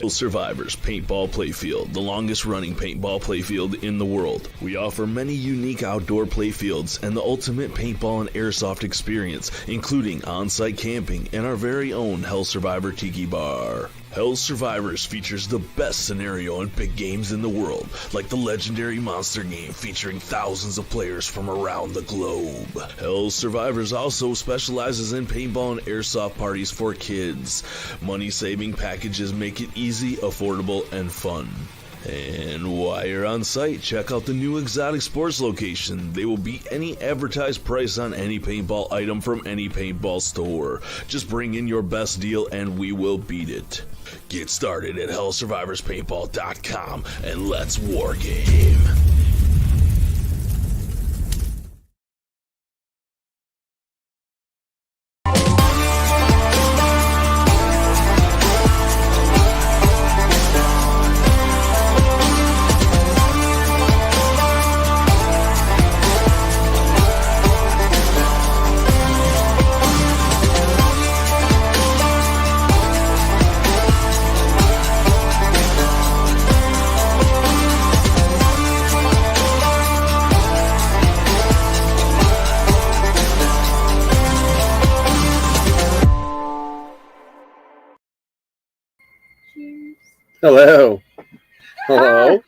Survivors Paintball Playfield, the longest running paintball playfield in the world. We offer many unique outdoor playfields and the ultimate paintball and airsoft experience, including on-site camping and our very own Hell Survivor Tiki Bar. Hell Survivors features the best scenario and big games in the world, like the legendary monster game featuring thousands of players from around the globe. Hell Survivors also specializes in paintball and airsoft parties for kids. Money-saving packages make it easy, affordable, and fun. And while you're on site, check out the new Exotic Sports location. They will beat any advertised price on any paintball item from any paintball store. Just bring in your best deal and we will beat it. Get started at hellsurvivorspaintball.com and let's wargame. Hello. Hello.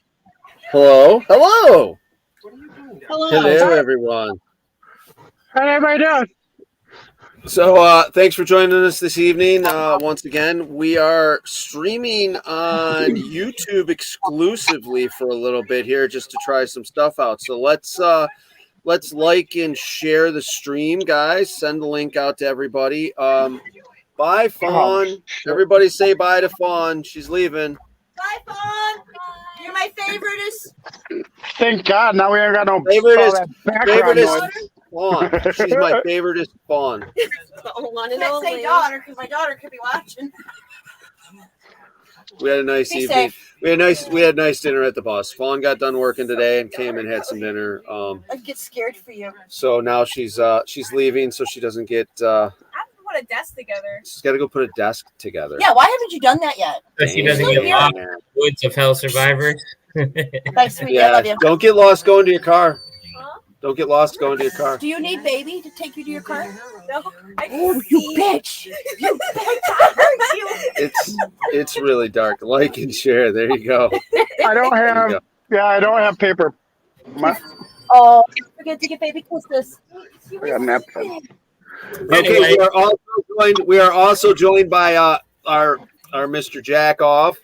Hello. Hello. Hello. Hello, everyone. How everybody doing? So, thanks for joining us this evening. Once again, we are streaming on YouTube exclusively for a little bit here, just to try some stuff out. So let's like and share the stream, guys. Send the link out to everybody. Bye, Fawn. Everybody say bye to Fawn. She's leaving. Bye, Fawn. You're my favoriteest. Thank God. Now we ain't got no Favoriteest Fawn. She's my favoriteest Fawn. I can't say daughter because my daughter could be watching. We had a nice Be evening. safe. We had nice dinner at the bus. Fawn got done working today and came and had some dinner. I'd get scared for you. So now she's leaving, so she doesn't get. I put a desk together. She's got to go put a desk together. Yeah, why haven't you done that yet? So she doesn't get lost in the woods of Hell Survivors. Thanks, sweetie. I love you. Don't get lost going to your car. Don't get lost going to your car. Do you need baby to take you to your car? No. Oh, you bitch! You bitch! I hurt you. It's really dark. Like and share. There you go. I don't have paper. Oh, don't forget to get baby kisses. I got napkin. Okay, we are also joined by our Mr. Jack Off.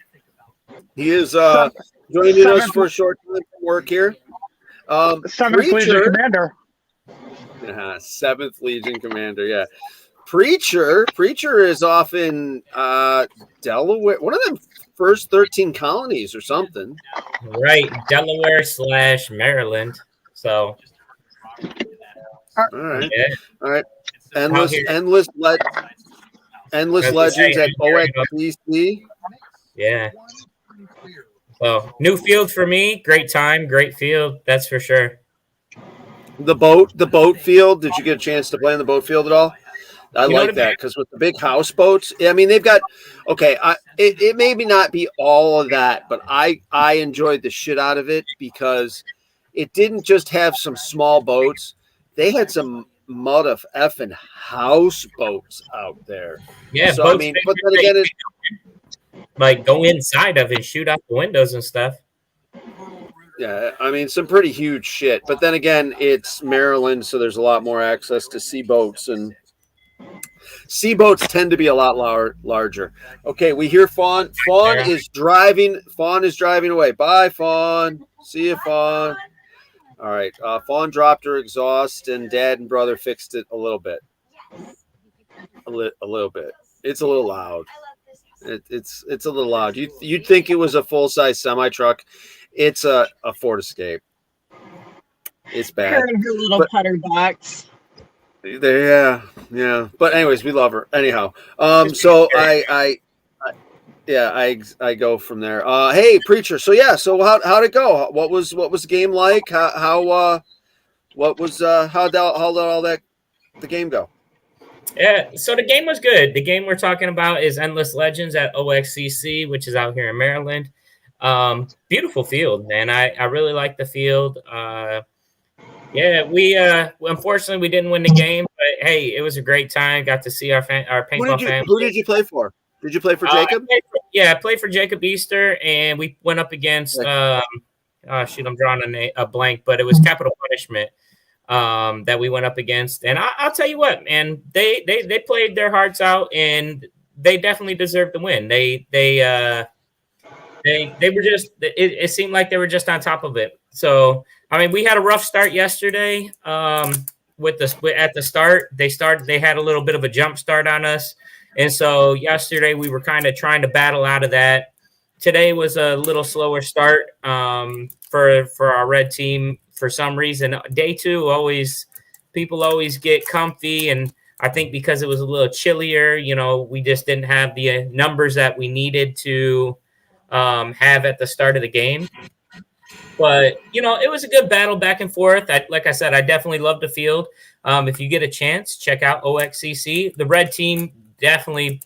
He is joining us for a short time from work here. 7th Legion Commander. 7th Legion Commander, yeah. Preacher is off in Delaware, one of them first 13 colonies or something. Right, Delaware/Maryland. So, all right, yeah. All right. Endless legends at OXBC. Yeah. So, new field for me. Great time, great field. That's for sure. The boat field. Did you get a chance to play in the boat field at all? I like that because with the big houseboats, I mean, they've got. Okay, it maybe not be all of that, but I enjoyed the shit out of it because it didn't just have some small boats. They had some effing houseboats out there. Yeah, so I mean, but then again, like go inside of it, shoot out the windows and stuff. Yeah, I mean, some pretty huge shit. But then again, it's Maryland, so there's a lot more access to seaboats, and seaboats tend to be a lot larger. Okay, we hear Fawn. Fawn is driving away. Bye, Fawn. See you, Fawn. All right. Fawn dropped her exhaust, and Dad and brother fixed it a little bit. A little bit. It's a little loud. It's a little loud. You'd think it was a full-size semi-truck. It's a Ford Escape. It's bad. Her and her little putter box. Yeah. But anyways, we love her. Anyhow, so I go from there. Hey, Preacher. So yeah. So how'd it go? What was the game like? How did all that the game go? Yeah, so the game was good. The game we're talking about is Endless Legends at OXCC, which is out here in Maryland. Beautiful field, man. I really like the field. Yeah, we unfortunately we didn't win the game, but hey, it was a great time. Got to see our paintball family. Who did you play for? Did you play for Jacob? I played for Jacob Easter, and we went up against. Shoot, I'm drawing a blank, but it was Capital Punishment that we went up against. And I'll tell you what, man, they played their hearts out, and they definitely deserved the win. They were just. It seemed like they were just on top of it. So. I mean, we had a rough start yesterday. At the start, they had a little bit of a jump start on us, and so yesterday we were kind of trying to battle out of that. Today was a little slower start for our red team for some reason. Day two, people always get comfy, and I think because it was a little chillier, we just didn't have the numbers that we needed to have at the start of the game. But, it was a good battle back and forth. Like I said, I definitely love the field. If you get a chance, check out OXCC. The red team definitely,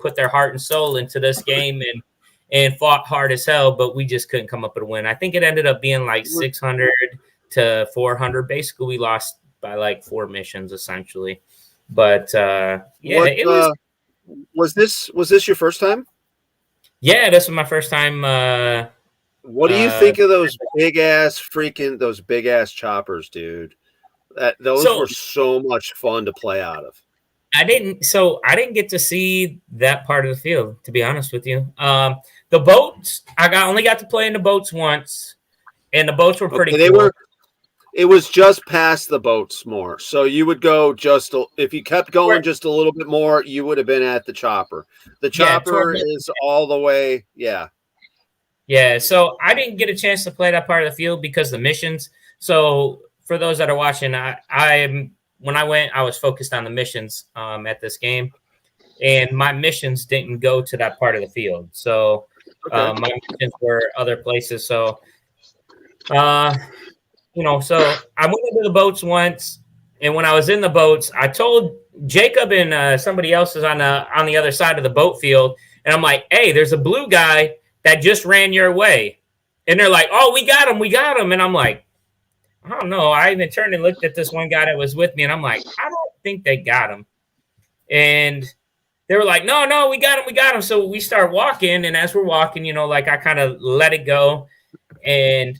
put their heart and soul into this game and fought hard as hell, but we just couldn't come up with a win. I think it ended up being like 600 to 400. Basically, we lost by like 4 missions, essentially. But, was this your first time? Yeah, this was my first time. What do you think of those big ass choppers, dude? Those were so much fun to play out of. I didn't get to see that part of the field, to be honest with you. The boats, only got to play in the boats once, and the boats were pretty cool. It was just past the boats more. So you would go if you kept going just a little bit more, you would have been at the chopper. The chopper is all the way, yeah. Yeah, so I didn't get a chance to play that part of the field because of the missions. So for those that are watching, when I went, I was focused on the missions at this game, and my missions didn't go to that part of the field. So my missions were other places. So, so I went into the boats once, and when I was in the boats, I told Jacob and somebody else is on the other side of the boat field, and I'm like, hey, there's a blue guy that just ran your way. And they're like, oh, we got him. And I'm like, I don't know. I even turned and looked at this one guy that was with me, and I'm like, I don't think they got him. And they were like, no, we got him. So we start walking, and as we're walking, I kind of let it go. And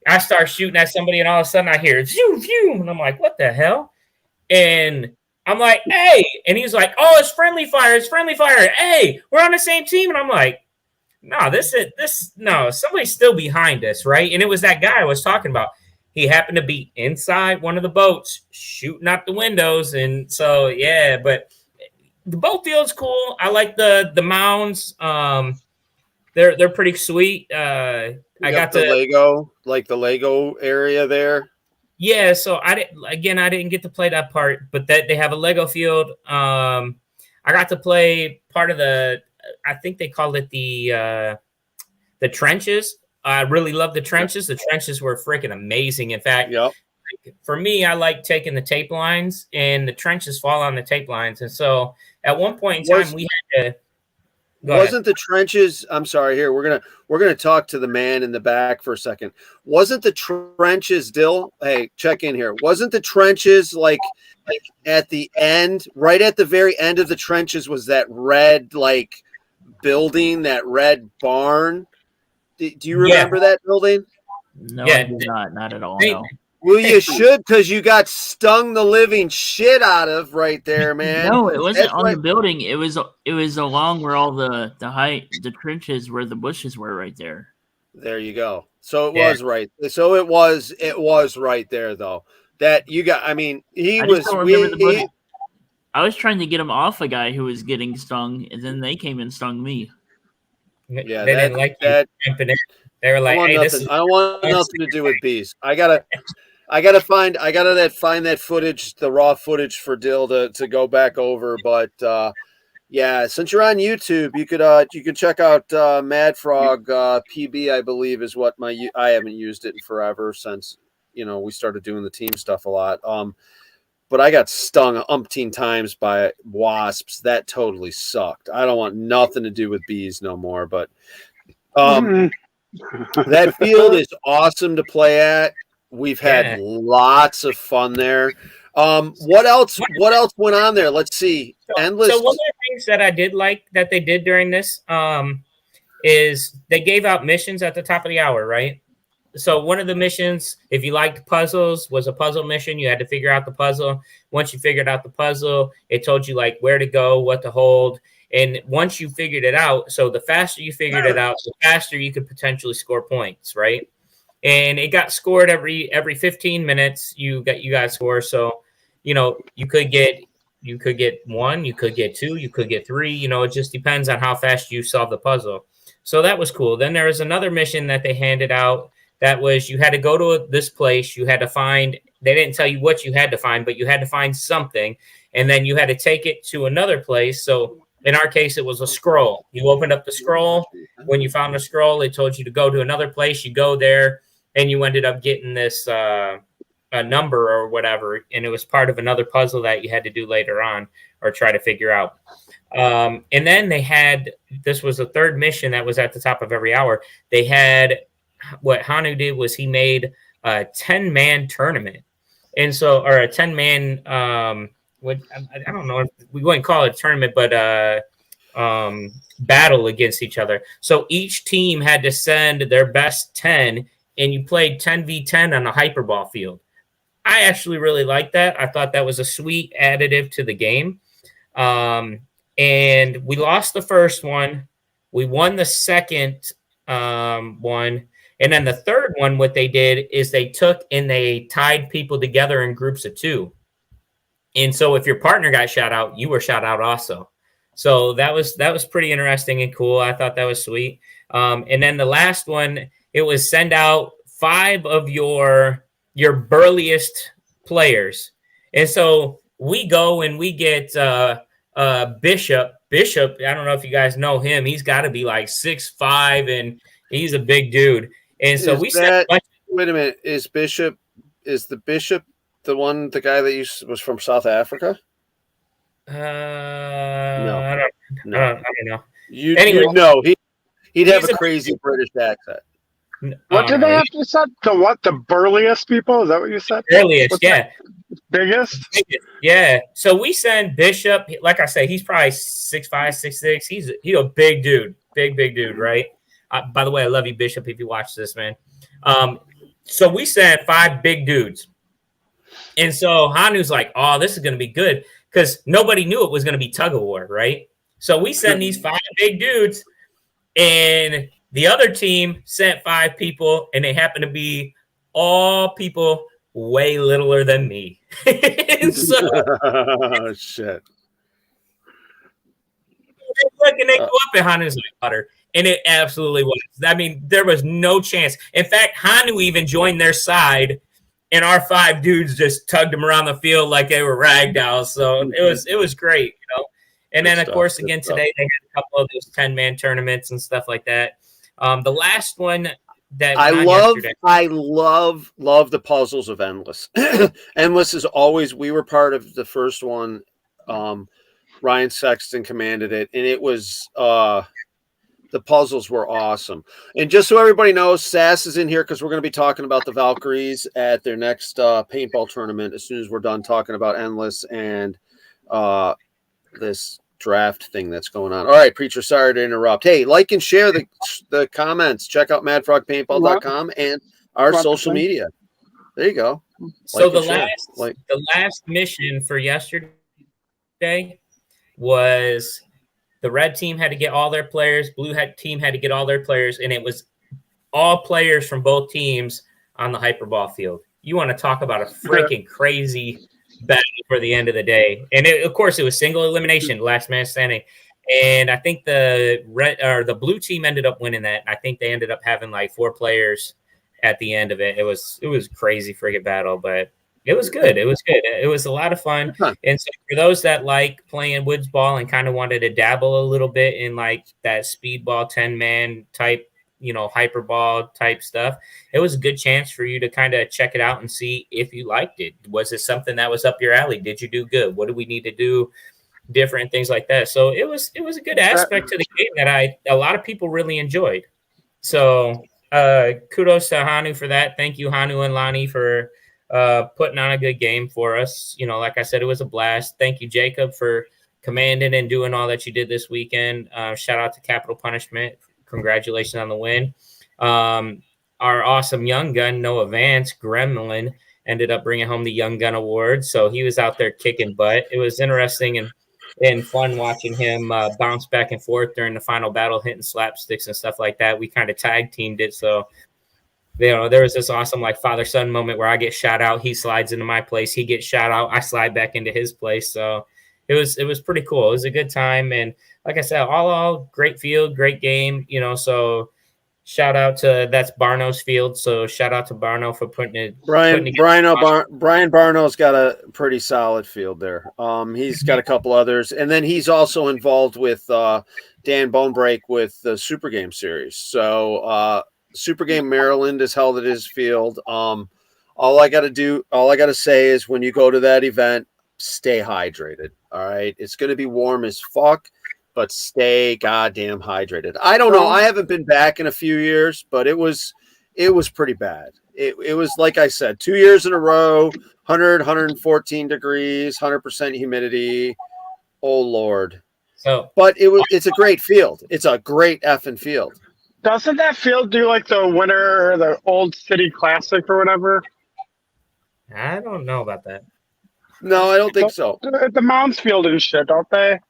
I start shooting at somebody, and all of a sudden I hear, phew, phew. And I'm like, what the hell? And I'm like, hey. And he's like, oh, it's friendly fire. Hey, we're on the same team. And I'm like, no, somebody's still behind us, right? And it was that guy I was talking about. He happened to be inside one of the boats shooting out the windows. And so, yeah, but the boat field's cool. I like the mounds. They're pretty sweet. I got the Lego area there. Yeah, so I didn't get to play that part, but they have a Lego field. I got to play part of I think they called it the trenches. I really love the trenches. The trenches were freaking amazing. In fact, for me, I like taking the tape lines, and the trenches fall on the tape lines. And so at one point in time, we had to. Wasn't the trenches? I'm sorry. Here we're gonna talk to the man in the back for a second. Wasn't the trenches, Dill? Hey, check in here. Wasn't the trenches like at the end, right at the very end of the trenches, was that red building, that red barn? Do you remember that building? No, I do not at all. No. Well, you should, because you got stung the living shit out of right there, man. No, it wasn't on the building. It was along where all the trenches where the bushes were right there. There you go. So it was right. So it was right there though. That you got. I mean, I was trying to get him off a guy who was getting stung, and then they came and stung me. Yeah, they didn't like that. They were like, "Hey, I don't want nothing to do with bees. I gotta find that footage, the raw footage for Dill to go back over. But yeah, since you're on YouTube, you could check out Mad Frog PB. I believe is what I haven't used it in forever since we started doing the team stuff a lot. but I got stung umpteen times by wasps. That totally sucked. I don't want nothing to do with bees no more. But that field is awesome to play at. We've had lots of fun there. What else went on there? Let's see. Endless. So one of the things that I did like that they did during this is they gave out missions at the top of the hour, right? So one of the missions, if you liked puzzles, was a puzzle mission. You had to figure out the puzzle. Once you figured out the puzzle, it told you like where to go, what to hold. And once you figured it out, so the faster you figured it out, the faster you could potentially score points, right? And it got scored every 15 minutes. You got score. So, you could get 1, you could get 2, you could get 3. It just depends on how fast you solve the puzzle. So that was cool. Then there was another mission that they handed out that was you had to go to this place. You had to find. They didn't tell you what you had to find, but you had to find something, and then you had to take it to another place. So in our case, it was a scroll. You opened up the scroll. When you found the scroll, it told you to go to another place. You go there, and you ended up getting this a number or whatever, and it was part of another puzzle that you had to do later on or try to figure out. And then they had, this was a third mission that was at the top of every hour. They had, what Hanu did was he made a 10-man tournament. And so, or a 10-man, I don't know if we wouldn't call it a tournament, but battle against each other. So each team had to send their best 10, and you played 10v10 on a hyperball field. I actually really liked that. I thought that was a sweet additive to the game. And we lost the first one. We won the second one. And then the third one, what they did is they took and they tied people together in groups of 2. And so if your partner got shot out, you were shot out also. So that was pretty interesting and cool. I thought that was sweet. And then the last one, it was send out 5 of your burliest players. And so we go and we get Bishop. Bishop, I don't know if you guys know him. He's got to be like 6'5", and he's a big dude. And so wait a minute. Is the Bishop the guy that was from South Africa? No. I don't know. He'd have a crazy British accent. What did they have to say? The burliest people? Is that what you said? Burliest, yeah. Biggest? Yeah. So we send Bishop, like I say, he's probably 6'5", 6'6". He's a big dude. Big dude, right? By the way, I love you, Bishop, if you watch this, man. So we sent 5 big dudes. And so Hanu's like, oh, this is going to be good, because nobody knew it was going to be tug of war, right? So we send these 5 big dudes, and the other team sent 5 people, and they happen to be all people way littler than me. So, oh, shit. They go up, and Hanu's like butter. And it absolutely was. I mean, there was no chance. In fact, Hanu even joined their side, and our 5 dudes just tugged them around the field like they were ragdolls. So it was great, And then, of course, again today they had a couple of those 10-man tournaments and stuff like that. The last one that I love the puzzles of Endless. Endless is always. We were part of the first one. Ryan Sexton commanded it, and it was. The puzzles were awesome. And just so everybody knows, Sass is in here because we're going to be talking about the Valkyries at their next paintball tournament as soon as we're done talking about Endless and this draft thing that's going on. All right, Preacher, sorry to interrupt. Hey, like and share the comments. Check out madfrogpaintball.com and our social media. There you go. So the last mission for yesterday was the red team had to get all their players, blue team had to get all their players, and it was all players from both teams on the hyperball field. You want to talk about a freaking crazy battle for the end of the day. And of course, it was single elimination, last man standing. And I think the blue team ended up winning that. I think they ended up having like 4 players at the end of it. It was crazy friggin' battle, but it was good. It was a lot of fun. And so for those that like playing woods ball and kind of wanted to dabble a little bit in like that speedball 10-man type hyperball type stuff. It was a good chance for you to kind of check it out and see if you liked it. Was it something that was up your alley? Did you do good? What do we need to do different, things like that? So it was a good aspect to the game that a lot of people really enjoyed. So kudos to Hanu for that. Thank you, Hanu and Lonnie, for putting on a good game for us. Like I said, it was a blast. Thank you, Jacob, for commanding and doing all that you did this weekend. Shout out to Capital Punishment. Congratulations on the win. Our awesome young gun, Noah Vance, Gremlin, ended up bringing home the Young Gun Award. So he was out there kicking butt. It was interesting and fun watching him bounce back and forth during the final battle, hitting slapsticks and stuff like that. We kind of tag teamed it. So, there was this awesome father-son moment where I get shot out. He slides into my place. He gets shot out. I slide back into his place. So it was pretty cool. It was a good time. And like I said, all great field, great game, so shout out to that's Barno's field. So shout out to Barno for putting it. Brian Barno's got a pretty solid field there. He's got a couple others, and then he's also involved with Dan Bonebreak with the Super Game series. So Super Game Maryland is held at his field. All I got to say is when you go to that event, stay hydrated. All right. It's going to be warm as fuck, but stay goddamn hydrated. I don't know. I haven't been back in a few years, but it was pretty bad. It was, like I said, 2 years in a row, 114 degrees, 100% humidity. Oh Lord. But it's a great field. It's a great effing field. Doesn't that field do the winter or the Old City Classic or whatever? I don't know about that. No, I don't think so. The Mounds field and shit, don't they?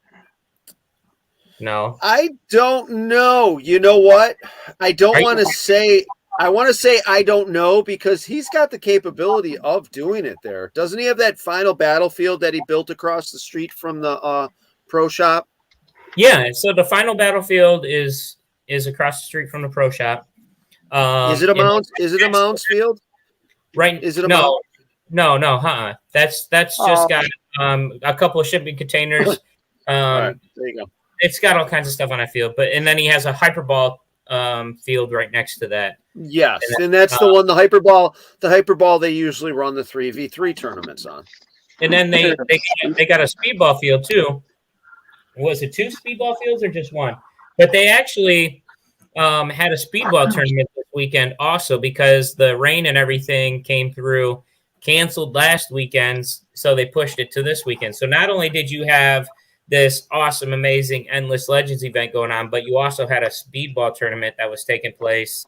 No. I don't know. You know what? I don't want to say. I want to say I don't know because he's got the capability of doing it there. Doesn't he have that final battlefield that he built across the street from the pro shop? Yeah. So the final battlefield is across the street from the pro shop. Is it a Mounds? Is it a Mounds field? Right. Is it a no? No. That's just got a couple of shipping containers. Right, there you go. It's got all kinds of stuff on that field, and then he has a hyperball field right next to that. Yes, and that's the one. The hyperball they usually run the 3v3 tournaments on. And then they got a speedball field too. Was it 2 speedball fields or just 1? But they actually had a speedball tournament this weekend also because the rain and everything came through. Canceled last weekend's, so they pushed it to this weekend. So not only did you have this awesome, amazing Endless Legends event going on, but you also had a speedball tournament that was taking place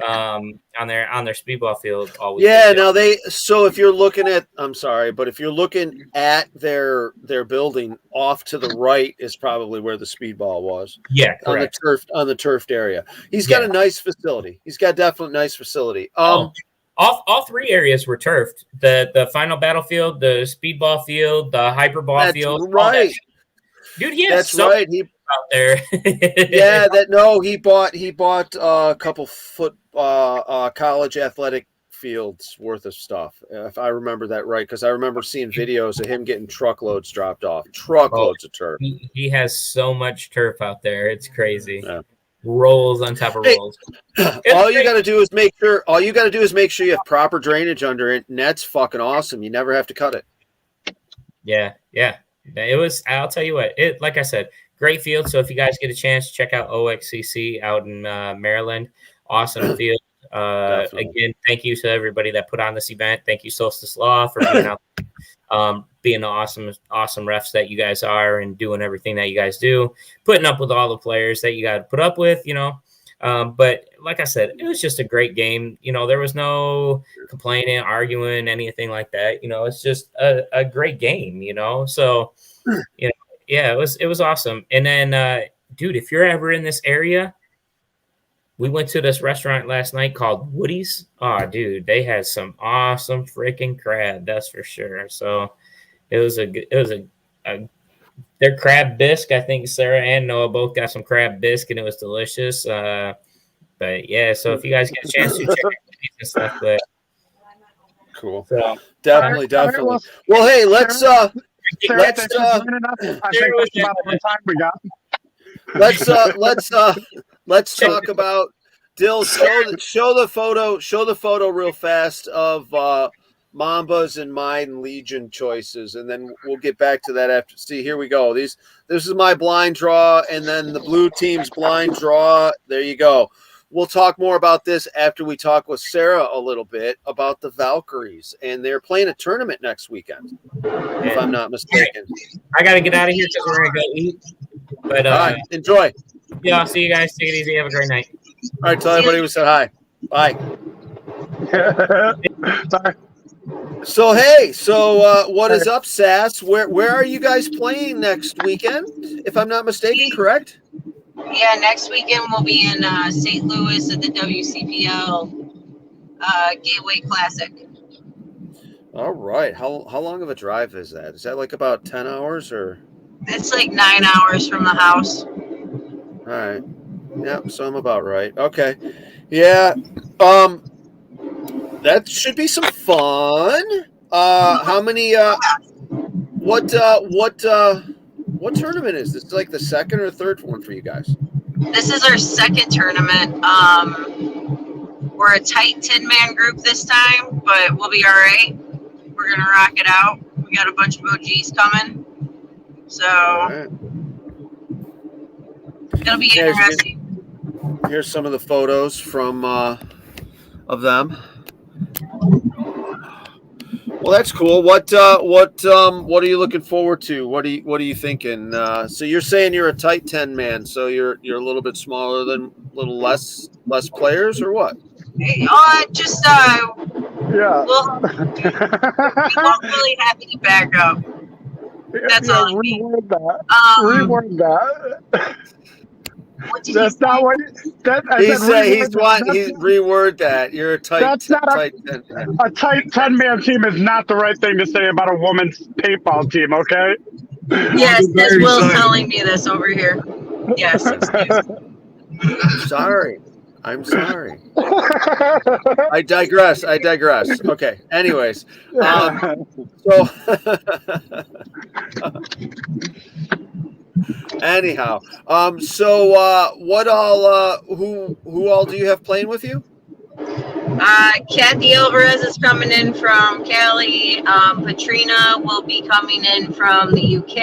on their speedball field all week. Yeah, now if you're looking at, I'm sorry, but if you're looking at their building, off to the right is probably where the speedball was. Yeah, correct. On the turfed area. He's got a nice facility. He's got definitely a nice facility. All 3 areas were turfed. The final battlefield, the speedball field, the hyperball field. That's right. Dude, yeah, that's right. He out there. he bought a couple college athletic fields worth of stuff. If I remember that right, because I remember seeing videos of him getting truckloads dropped off. Truckloads of turf. He has so much turf out there. It's crazy. Yeah. Rolls on top of rolls. All you got to do is make sure you have proper drainage under it, and that's fucking awesome. You never have to cut it. Yeah. It was. I'll tell you what. Like I said, great field. So if you guys get a chance, check out OXCC out in Maryland. Awesome field. Again, thank you to everybody that put on this event. Thank you, Solstice Law, for being out, being the awesome refs that you guys are and doing everything that you guys do, putting up with all the players that you got to put up with, But like I said, it was just a great game. There was no complaining, arguing, anything like that. It's just a great game, So, yeah, it was awesome. And then, dude, if you're ever in this area, we went to this restaurant last night called Woody's. Oh, dude, they had some awesome freaking crab. That's for sure. So it was their crab bisque. I think Sarah and Noah both got some crab bisque, and it was delicious. But yeah, so if you guys get a chance to check out Woody's and stuff, but cool. So, definitely. Well, hey, let's I think that's about the time we got. let's talk about Dill, show the photo. Show the photo real fast of Mamba's and mine Legion choices, and then we'll get back to that after. See, here we go. This is my blind draw, and then the blue team's blind draw. There you go. We'll talk more about this after we talk with Sarah a little bit about the Valkyries, and they're playing a tournament next weekend, if I'm not mistaken. I got to get out of here because we're going to go eat. But All right, enjoy. Yeah, I'll see you guys. Take it easy. Have a great night. All right, tell everybody we said hi. Bye. Sorry. So hey, what is up, Sass? Where are you guys playing next weekend? If I'm not mistaken, correct? Yeah, next weekend we'll be in St. Louis at the WCPL Gateway Classic. All right. How long of a drive is that? Is that like about 10 hours or? It's like 9 hours from the house. All right. Yep. So I'm about right. Okay. Yeah. That should be some fun. How many? What tournament is this? Like the second or third one for you guys? This is our second tournament. We're a tight 10-man group this time, but we'll be all right. We're gonna rock it out. We got a bunch of OGs coming, so Right. it'll be interesting. Here's some of the photos from of them. Well, that's cool. What are you looking forward to? What are you thinking? So you're saying you're a tight 10-man, so you're a little bit smaller than a little less players, or what? Just Yeah. well, we won't really have any backup. That's all I mean. Reword that. Reword that. What did That's not what. He's reword that. You're a tight. That's not tight 10-man. a tight 10-man team is not the right thing to say about a women's paintball team. Okay. Yes, this Will's telling me this over here. Yes, excuse me. I'm sorry. I digress. Okay. Anyways, so anyhow, what all? Who all do you have playing with you? Kathy Alvarez is coming in from Cali. Patrina will be coming in from the UK,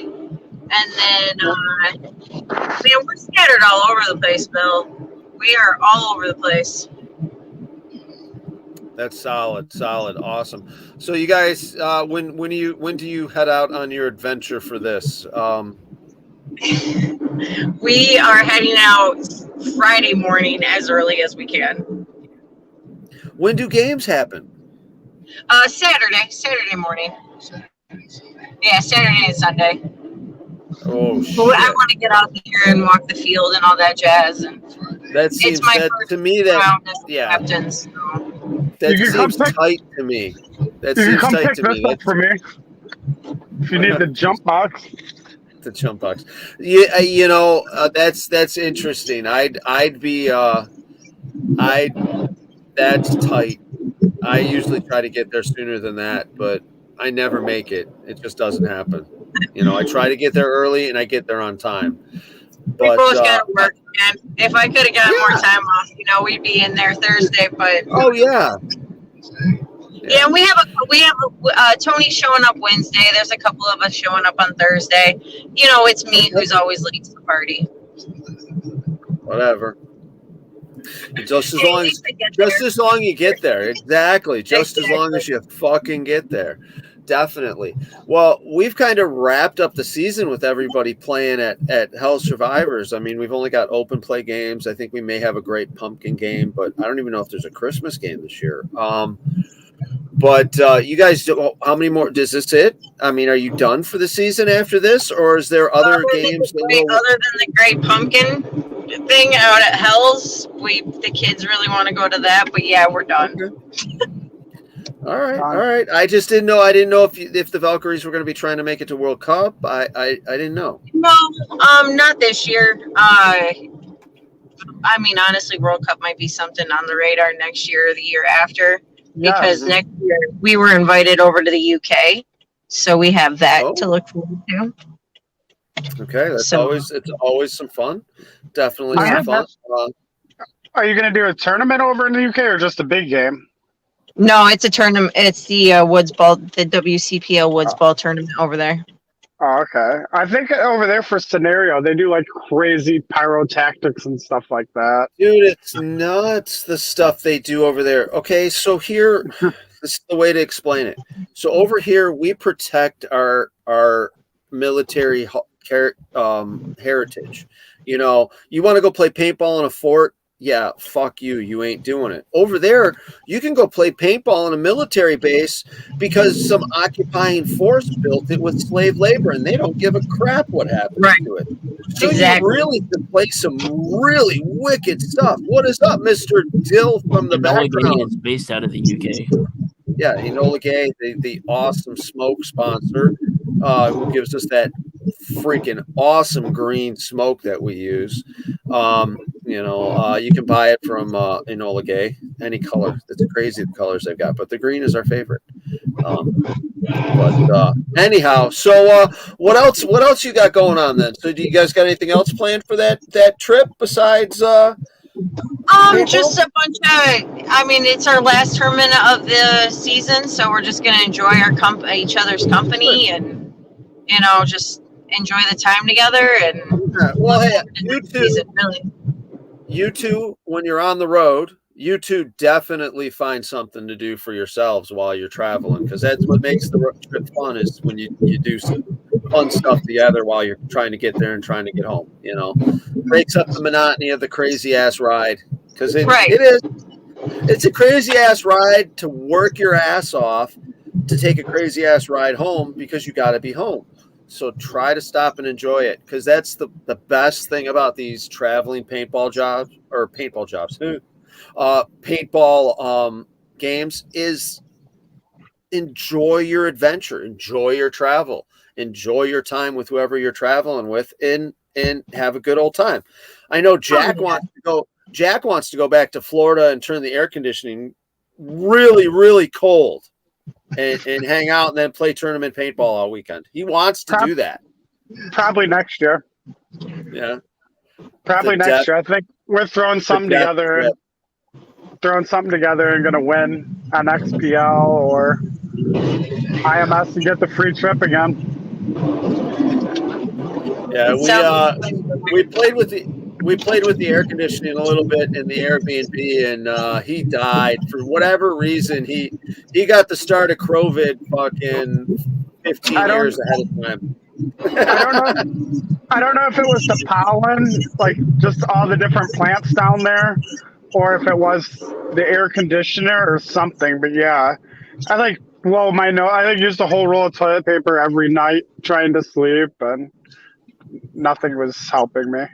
and then man, we're scattered all over the place, Bill. We are all over the place. That's solid, awesome. So you guys, when do you head out on your adventure for this? We are heading out Friday morning as early as we can. When do games happen? Saturday morning. Yeah, Saturday and Sunday. Oh shit! But I want to get out here and walk the field and all that jazz. And that seems first to me that round as yeah. captain. So. That You can seems come tight to me. That You can seems come tight pick to this me. up for me. If you need the jump box. The jump box. Yeah, that's interesting. That's tight. I usually try to get there sooner than that, but I never make it. It just doesn't happen. I try to get there early and I get there on time. We both got to work, man. If I could have got more time off, we'd be in there Thursday. But oh yeah. Yeah, we have Tony showing up Wednesday. There's a couple of us showing up on Thursday. It's me who's always late to the party. Whatever. Just as long as you get there. Exactly. Just as long as you fucking get there. Definitely. Well, we've kind of wrapped up the season with everybody playing at Hell Survivors. I mean, we've only got open play games. I think we may have a great pumpkin game, but I don't even know if there's a Christmas game this year. But you guys, how many more? Is this it? I mean, are you done for the season after this, or is there other games? Other than the Great Pumpkin thing out at Hell's, the kids really want to go to that. But yeah, we're done. Okay. All right. I just didn't know. I didn't know if the Valkyries were going to be trying to make it to World Cup. I didn't know. No, not this year. I mean, honestly, World Cup might be something on the radar next year or the year after. Because next year we were invited over to the UK, so we have that to look forward to. Okay, it's always some fun. Definitely some fun. Are you going to do a tournament over in the UK or just a big game? No, it's a tournament. It's the Woods Ball, the WCPL Woods Ball tournament over there. Oh, okay. I think over there for Scenario, they do like crazy pyrotactics and stuff like that. Dude, it's nuts, the stuff they do over there. Okay, so here, this is the way to explain it. So over here, we protect our military heritage. You know, you want to go play paintball in a fort? Yeah, fuck you. You ain't doing it. Over there, you can go play paintball in a military base because some occupying force built it with slave labor, and they don't give a crap what happens to it. So Exactly. you really can play some really wicked stuff. What is up, Mr. Dill from the Enola Gay background? is based out of the UK. Yeah, Enola Gay, the awesome smoke sponsor, who gives us that freaking awesome green smoke that we use. You can buy it from Enola Gay, any color. It's crazy the colors they've got, but the green is our favorite. Anyhow, so what else you got going on then? So do you guys got anything else planned for that trip besides Just a bunch of. I mean, it's our last tournament of the season, so we're just gonna enjoy our each other's company, and just enjoy the time together. And well, hey, really. you two, when you're on the road, you two definitely find something to do for yourselves while you're traveling, because that's what makes the road trip fun, is when you do some fun stuff together while you're trying to get there and trying to get home. Breaks up the monotony of the crazy ass ride, because it's a crazy ass ride to work your ass off to take a crazy ass ride home, because you got to be home. So try to stop and enjoy it, because that's the best thing about these traveling paintball games is enjoy your adventure, enjoy your travel, enjoy your time with whoever you're traveling with, and have a good old time. I know Jack wants to go back to Florida and turn the air conditioning really, really cold. And hang out and then play tournament paintball all weekend. He wants to do that. Probably next year. Yeah. Probably next year. I think we're throwing something together. Throwing something together and going to win an XPL or IMS and get the free trip again. Yeah, we played with the air conditioning a little bit in the Airbnb, and he died for whatever reason. He got the start of COVID fucking 15 years ahead of time. I don't know if it was the pollen, like just all the different plants down there, or if it was the air conditioner or something. But yeah, I used a whole roll of toilet paper every night trying to sleep, and nothing was helping me.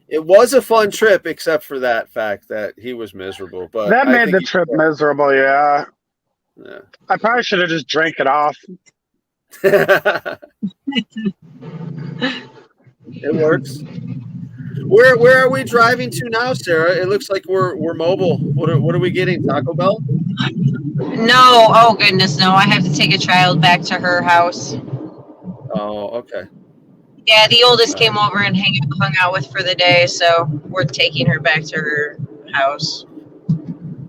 It was a fun trip, except for that fact that he was miserable. But that made the trip miserable. Yeah. I probably should have just drank it off. It works. Where are we driving to now, Sarah? It looks like we're mobile. What are we getting? Taco Bell? No. Oh goodness, no! I have to take a child back to her house. Oh, okay. Yeah, the oldest came over and hung out with for the day, so we're taking her back to her house.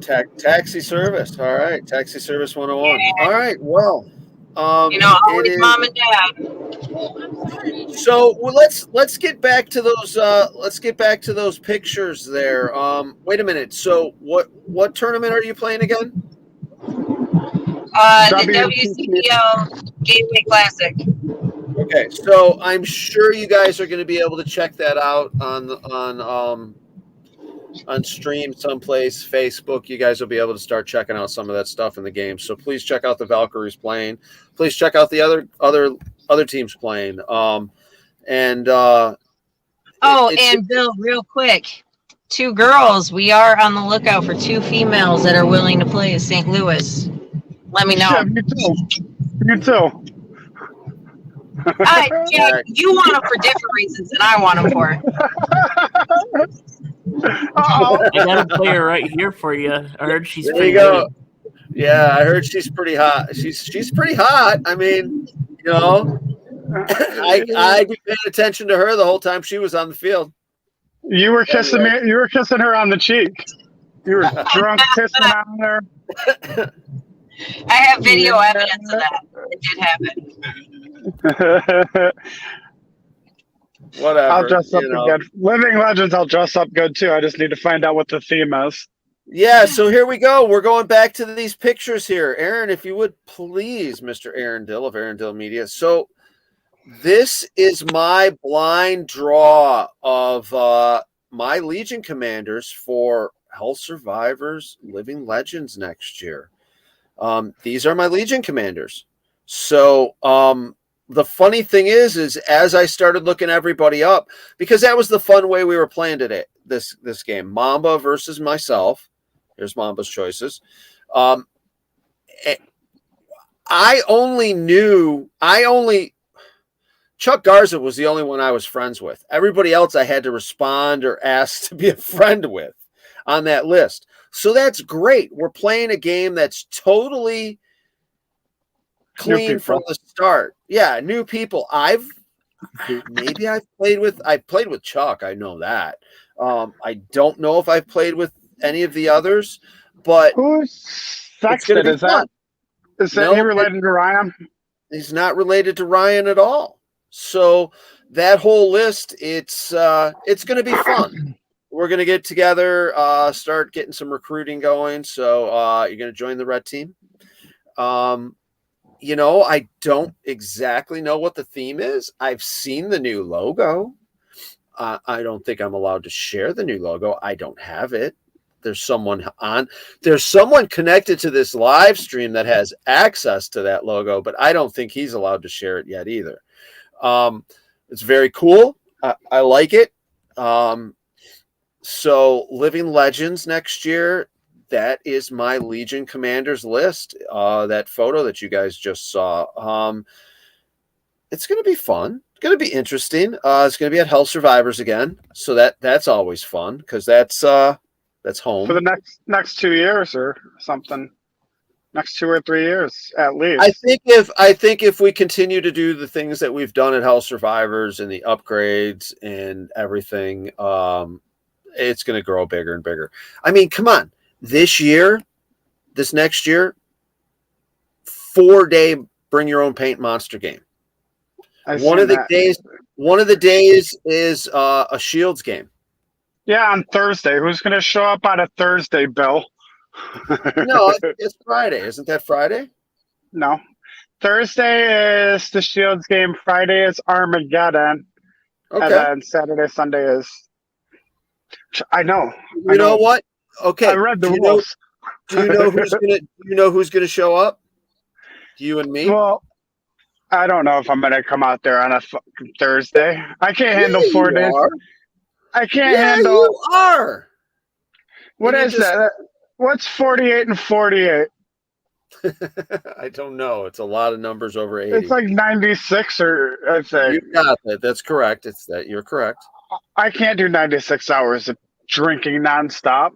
Taxi service. All right. Taxi service 101. Yeah. All right. Well, always mom and dad. So let's get back to those pictures there. Wait a minute. So what tournament are you playing again? The WCPL Gateway Classic. Okay, so I'm sure you guys are going to be able to check that out on stream someplace, Facebook. You guys will be able to start checking out some of that stuff in the game. So please check out the Valkyries playing. Please check out the other teams playing. And Bill, real quick, 2 girls. We are on the lookout for 2 females that are willing to play in St. Louis. Let me know. Yeah, you too. Jack, you want them for different reasons than I want them for. I got a player right here for you. I heard she's there pretty you go. good. Yeah, I heard she's pretty hot. She's pretty hot. I mean, I'd be paying attention to her the whole time she was on the field. You were kissing me. You were kissing her on the cheek. You were drunk kissing on her. I have video evidence of that. It did happen. Whatever. I'll dress up you know. good. Living Legends, I'll dress up good too. I just need to find out what the theme is. Yeah, so here we go. We're going back to these pictures here. Aaron, if you would please, Mr. Aaron Dill of Aaron Dill Media. So this is my blind draw of my Legion commanders for Hell Survivors Living Legends next year. These are my Legion commanders. So the funny thing is as I started looking everybody up, because that was the fun way we were playing today, this game, Mamba versus myself. Here's Mamba's choices. Chuck Garza was the only one I was friends with. Everybody else I had to respond or ask to be a friend with on that list. So that's great. We're playing a game that's totally clean from the start. Yeah, new people. I've played with Chuck. I know that. I don't know if I've played with any of the others, but who's Sexton? Is that he related to Ryan? He's not related to Ryan at all. So that whole list, it's going to be fun. We're going to get together, start getting some recruiting going. So you're going to join the red team. I don't exactly know what the theme is. I've seen the new logo. I don't think I'm allowed to share the new logo. I don't have it. There's someone connected to this live stream that has access to that logo, but I don't think he's allowed to share it yet either. It's very cool. I like it. So Living Legends next year, that is my Legion commanders list. That photo that you guys just saw. It's going to be fun. It's going to be interesting. It's going to be at Hell Survivors again. So that's always fun because that's home for the next 2 years or something. Next 2 or 3 years at least. I think if we continue to do the things that we've done at Hell Survivors and the upgrades and everything, it's going to grow bigger and bigger. I mean, come on. This next year, 4-day bring your own paint monster game. One of the days is a Shields game. Yeah, on Thursday. Who's going to show up on a Thursday, Bill? No, it's Friday. Isn't that Friday? No. Thursday is the Shields game. Friday is Armageddon. Okay. And then Saturday, Sunday is... I know. You know what? Okay. I read the rules. Do you know who's gonna show up? You and me? Well, I don't know if I'm gonna come out there on a Thursday. I can't handle 4 days. I can't handle. You are. What is that? What's 48 and 48? I don't know. It's a lot of numbers over 80. It's like 96, or I think. You got that. That's correct. You're correct. I can't do 96 hours of drinking nonstop.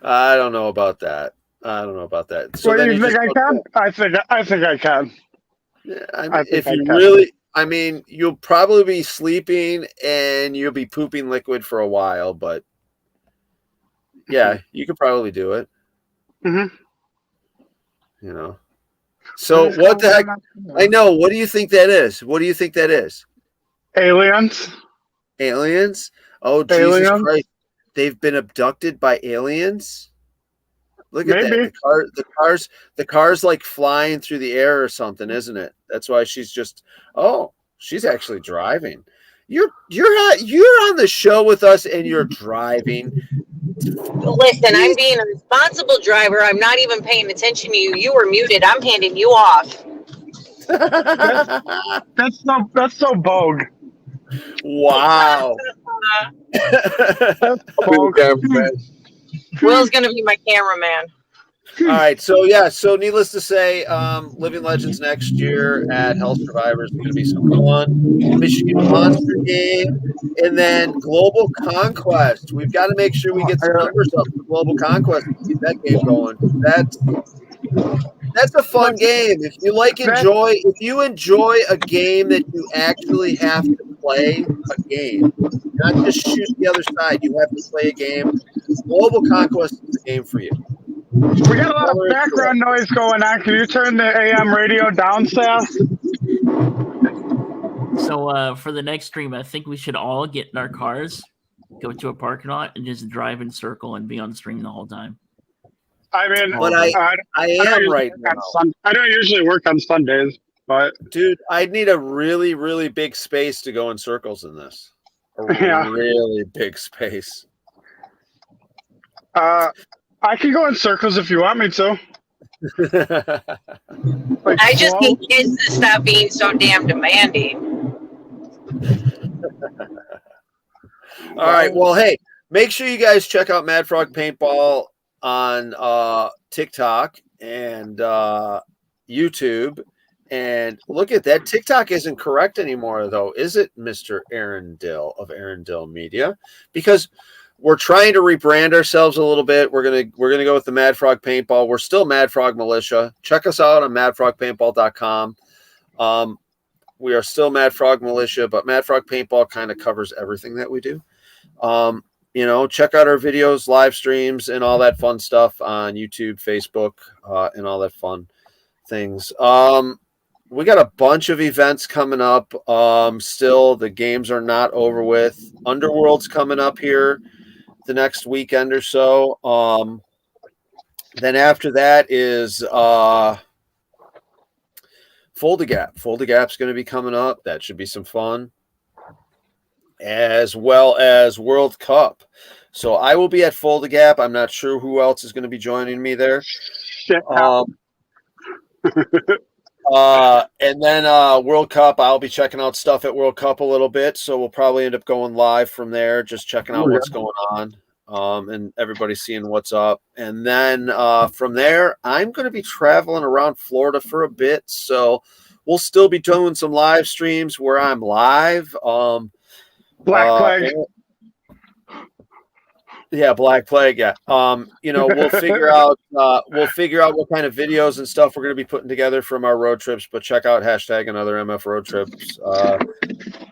I don't know about that. So what do you think I can? I think I can. Yeah, you'll probably be sleeping and you'll be pooping liquid for a while, but yeah, you could probably do it. Mm-hmm. So what the heck? I know. What do you think that is? Aliens. Oh, Jesus Christ. They've been abducted by aliens? Look at that. The car's like flying through the air or something, isn't it? That's why she's actually driving. You're on the show with us and you're driving. Listen, I'm being a responsible driver. I'm not even paying attention to you. You were muted. I'm handing you off. That's so bogue. Wow. Will's gonna be my cameraman. All right, so needless to say, Living Legends next year at Hell Survivors is going to be some fun. Michigan Monster game, and then Global Conquest. We've got to make sure we get some numbers up for Global Conquest to keep that game going. That's a fun game. If you if you enjoy a game that you actually have to play a game, not just shoot the other side. You have to play a game. Global Conquest is a game for you. We got a lot of background noise going on. Can you turn the AM radio down, Sass? So for the next stream, I think we should all get in our cars, go to a parking lot, and just drive in circle and be on stream the whole time. I mean, But I am right now. I don't usually work on Sundays, but Dude, I'd need a really, really big space to go in circles in this. A Yeah. really big space. I can go in circles if you want me to. Like, I just slow. need kids to stop being so damn demanding. All right. Well, hey, make sure you guys check out Mad Frog Paintball on TikTok and YouTube. And look at that. TikTok isn't correct anymore, though, is it, Mr. Aaron Dill of Aaron Dill Media? Because we're trying to rebrand ourselves a little bit. We're gonna go with the Mad Frog Paintball. We're still Mad Frog Militia. Check us out on madfrogpaintball.com. We are still Mad Frog Militia, but Mad Frog Paintball kind of covers everything that we do. Check out our videos, live streams, and all that fun stuff on YouTube, Facebook, and all that fun things. We got a bunch of events coming up. Still, the games are not over with. Underworld's coming up here the next weekend or so. Then after that is Fold a Gap. Fold a Gap's going to be coming up. That should be some fun. As well as World Cup. So I will be at Fold a Gap. I'm not sure who else is going to be joining me there. Shit. And then World Cup, I'll be checking out stuff at World Cup a little bit. So we'll probably end up going live from there, just checking out what's going on. And everybody seeing what's up. And then from there, I'm going to be traveling around Florida for a bit. So we'll still be doing some live streams where I'm live. Black Plague. Yeah, Black Plague. Yeah. We'll figure out what kind of videos and stuff we're going to be putting together from our road trips. But check out #another MF road trips.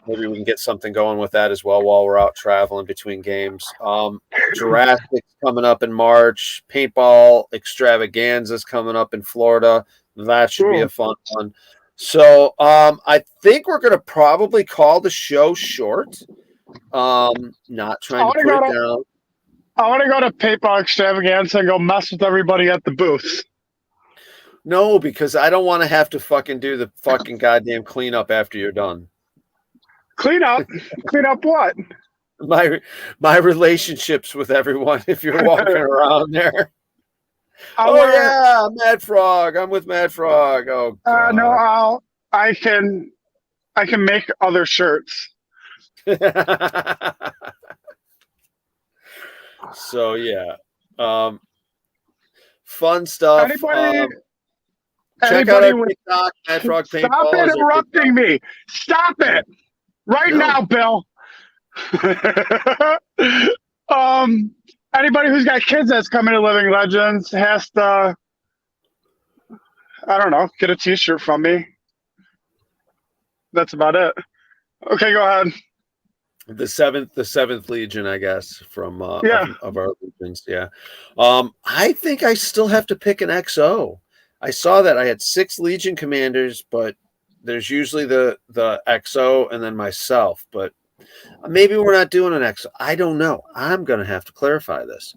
Maybe we can get something going with that as well while we're out traveling between games. Jurassic's coming up in March. Paintball Extravaganza is coming up in Florida. That should be a fun one. So I think we're going to probably call the show short. Not trying to put it down. I want to go to Paintball Extravaganza and go mess with everybody at the booth. No, because I don't want to have to fucking do the fucking goddamn cleanup after you're done. Clean up? Clean up what? My relationships with everyone if you're walking around there. Mad Frog. I'm with Mad Frog. Oh God. No, I can make other shirts. So yeah. Fun stuff. Check out our TikTok, Mad Frog Paintball. Stop interrupting me. Stop it. Right now, Bill. Anybody who's got kids that's coming to Living Legends has to, I don't know, get a t-shirt from me. That's about it. Okay, go ahead. The seventh Legion, I guess, from of our legions. Yeah. I think I still have to pick an XO. I saw that I had 6 Legion commanders, but there's usually the XO and then myself. But maybe we're not doing an XO. I don't know. I'm gonna have to clarify this.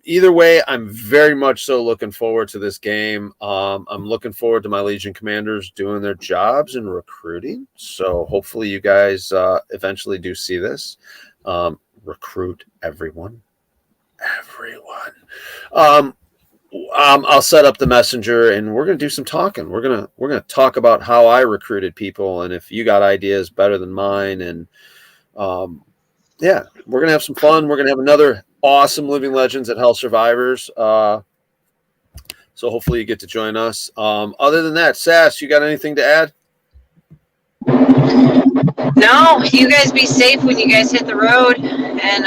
Either way, I'm very much so looking forward to this game. I'm looking forward to my Legion commanders doing their jobs and recruiting. So hopefully you guys eventually do see this. Recruit everyone. I'll set up the messenger and we're gonna do some talking. We're gonna talk about how I recruited people and if you got ideas better than mine. And we're gonna have some fun. We're gonna have another awesome Living Legends at Hell Survivors. So hopefully you get to join us. Other than that, Sass, you got anything to add? No, you guys be safe when you guys hit the road. And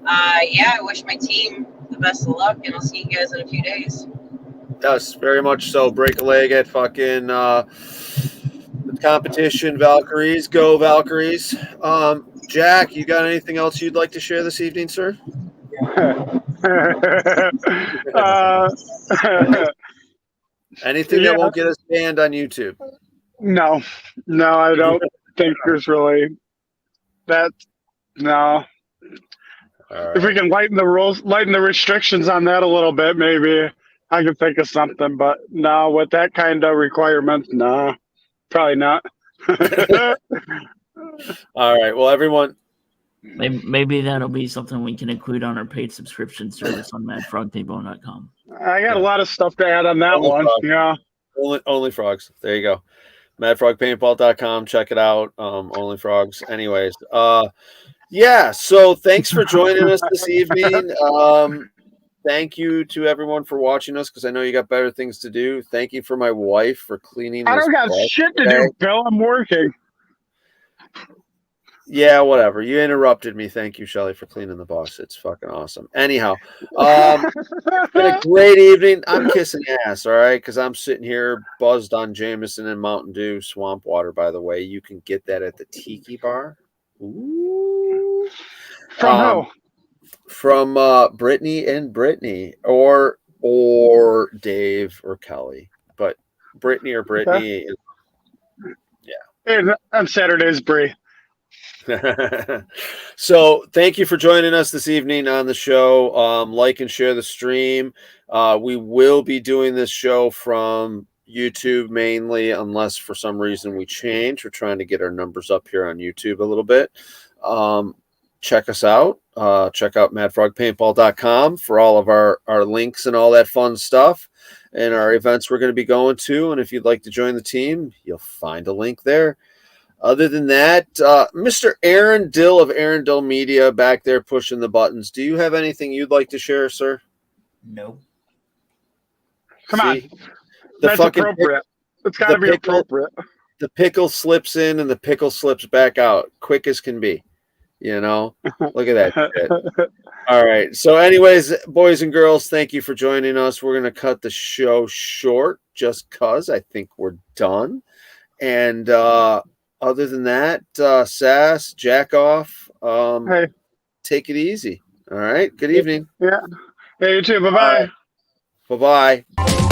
I wish my team the best of luck, and I'll see you guys in a few days. Yes, very much so. Break a leg at fucking the competition, Valkyries. Go Valkyries. Jack, you got anything else you'd like to share this evening, sir? Anything that won't get us banned on YouTube? No, I don't think there's really that. No. Right. If we can lighten the rules, lighten the restrictions on that a little bit, maybe I can think of something. But no, with that kind of requirement, no, probably not. All right. Well, everyone. Maybe that'll be something we can include on our paid subscription service on madfrogpaintball.com. I got a lot of stuff to add on that Only one. frogs. Yeah. Only frogs. There you go. Madfrogpaintball.com. Check it out. Only frogs. Anyways. Yeah. So thanks for joining us this evening. Thank you to everyone for watching us because I know you got better things to do. Thank you for my wife for cleaning. I don't got shit to do, Bill. I'm working. Yeah, whatever. You interrupted me. Thank you, Shelly, for cleaning the bus. It's fucking awesome. Anyhow, it's been a great evening. I'm kissing ass, all right, because I'm sitting here buzzed on Jameson and Mountain Dew swamp water, by the way. You can get that at the Tiki Bar. Ooh. From who? From Brittany and Brittany, or Dave or Kelly. But Brittany or Brittany. Okay. Yeah. On Saturdays, Brie. So thank you for joining us this evening on the show. Like and share the stream. We will be doing this show from YouTube mainly, unless for some reason we change. We're trying to get our numbers up here on YouTube a little bit. Check us out. Check out madfrogpaintball.com for all of our links and all that fun stuff and our events we're going to be going to. And if you'd like to join the team, you'll find a link there. Other than that, Mr. Aaron Dill of Aaron Dill Media back there pushing the buttons. Do you have anything you'd like to share, sir? No. Come on. The That's appropriate. It's got to be appropriate. The pickle slips in and the pickle slips back out quick as can be. You know, look at that shit. All right. So anyways, boys and girls, thank you for joining us. We're going to cut the show short just because I think we're done. And other than that, Sass, jack off. Hey. Take it easy. All right. Good evening. Yeah. Hey, you too. Bye-bye. Bye-bye.